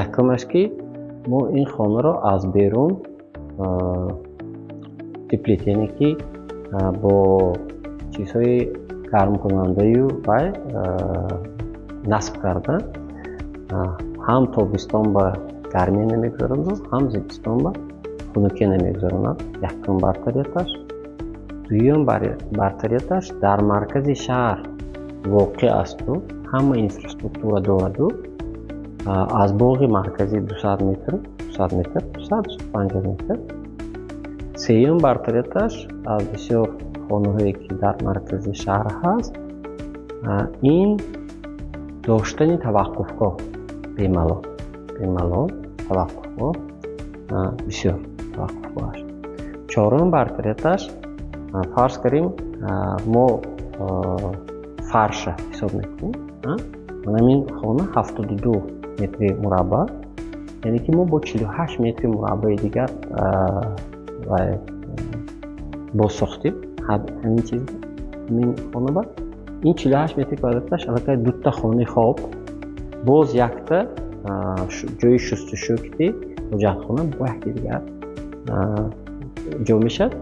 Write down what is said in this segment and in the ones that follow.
якумаш ки мо ин хонаро аз берун теплетяне ки бо чизҳои гармкунандаю вай насб карда ҳам тобистон ба гармия намегузаронад, ҳам зимистон ба хунукия намегузаронад. Якум бартарияташ. Дуюм бартарияташ дар маркази шаҳр воқеъ асту, ҳама инфраструктура дораду. Аз боғи марказӣ 200 метр, 250 метр. Сеюм бартарияташ аз бисёр хонаҳое ки дар маркази шаҳр ҳаст, ин доштани таваққуфгоҳ бемалол таваққуфгоҳ, бисёр таваққуфгоҳ аст. Чорум бартарияташ фарз карем мо фарша ҳисоб мекунем. Ҳамин хона 72 метри мураббаъ, яъне ки мо бо 48 метри мураббаи дигар босохтем ҳамин чизро, ҳамин хонаба. ин 48 метри квадраташ аллакай дута хонаи хоб, боз якта ҷои шустушӯ кити ҳоҷатхона бо якти дигар ҷо мешавад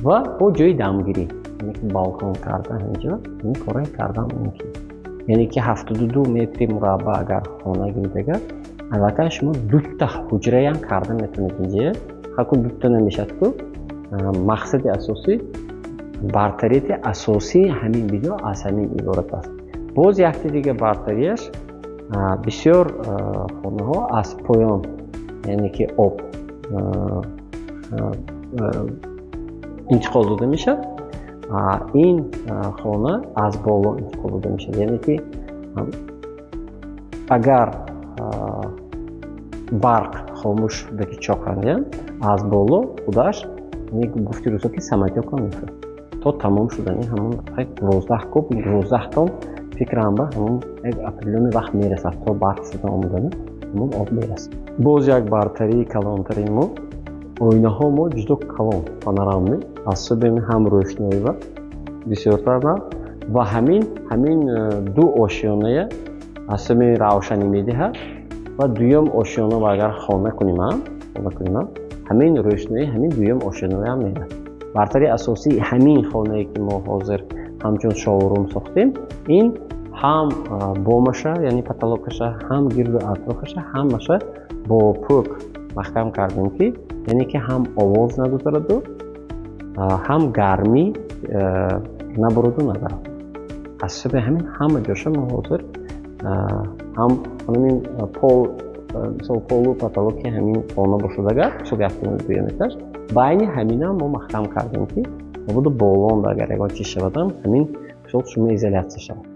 ва бо ҷои дамгирӣ, яъне ки балкон кардан ҳаминҷо ин кора кардан мумкин. яъне ки 72 метри мураббаъ агар хона гирдагар аллакай шумо дута ҳуҷраям карда метавонед инҷа. ҳаку дута намешавад ку мақсади асосӣ бартарияти асосии ҳамин бино аз ҳамин иборат аст. боз якти дигар бартарияш бисёр хонаҳо аз поён, яъне ки об интиқол дода мешавад. ин хона аз боло интиқол дода мешавад, яъне ки агар барқ хомӯш даки чоқандиям аз боло худаш гуфти рӯзо ки саматёка мефурад то тамом шудани ҳамон 12 куб 12 тон фикрам ба ҳамон як определённый вақт мерасад, то барқ сида омадани ҳамон об мерасад. боз як бартарии калонтари мо оинаҳо мо ҷудо калон панорамӣ аз субеми ҳам рӯшноӣ ва бисёртар ва ҳамин ду ошёная аз субеми равшанӣ медиҳад ва дуюм ошёна агар хона кунем ҳамин рӯшноӣ ҳамин дуюм ошёнаам медиҳад. бартарии асосии ҳамин хонае ки мо ҳозир ҳамчун шоурум сохтем, ин ҳам бомаша, яъне потолокаша, ҳам гирду атрофаша ҳамаша бо пӯк маҳкам кардем ки яъне ки ҳам овоз надозараду, ҳам гармӣ набуруду надарад. аз субе ҳамин ҳама ҷоша мо ҳозир ҳам ҳамин полу потолоки ҳамин хона бошадагар мисол якум дуюм этаж байни ҳаминам мо маҳкам кардем ки мабода болон агар ягон чиз шавадам ҳамин мисол шумо изолясия шавад.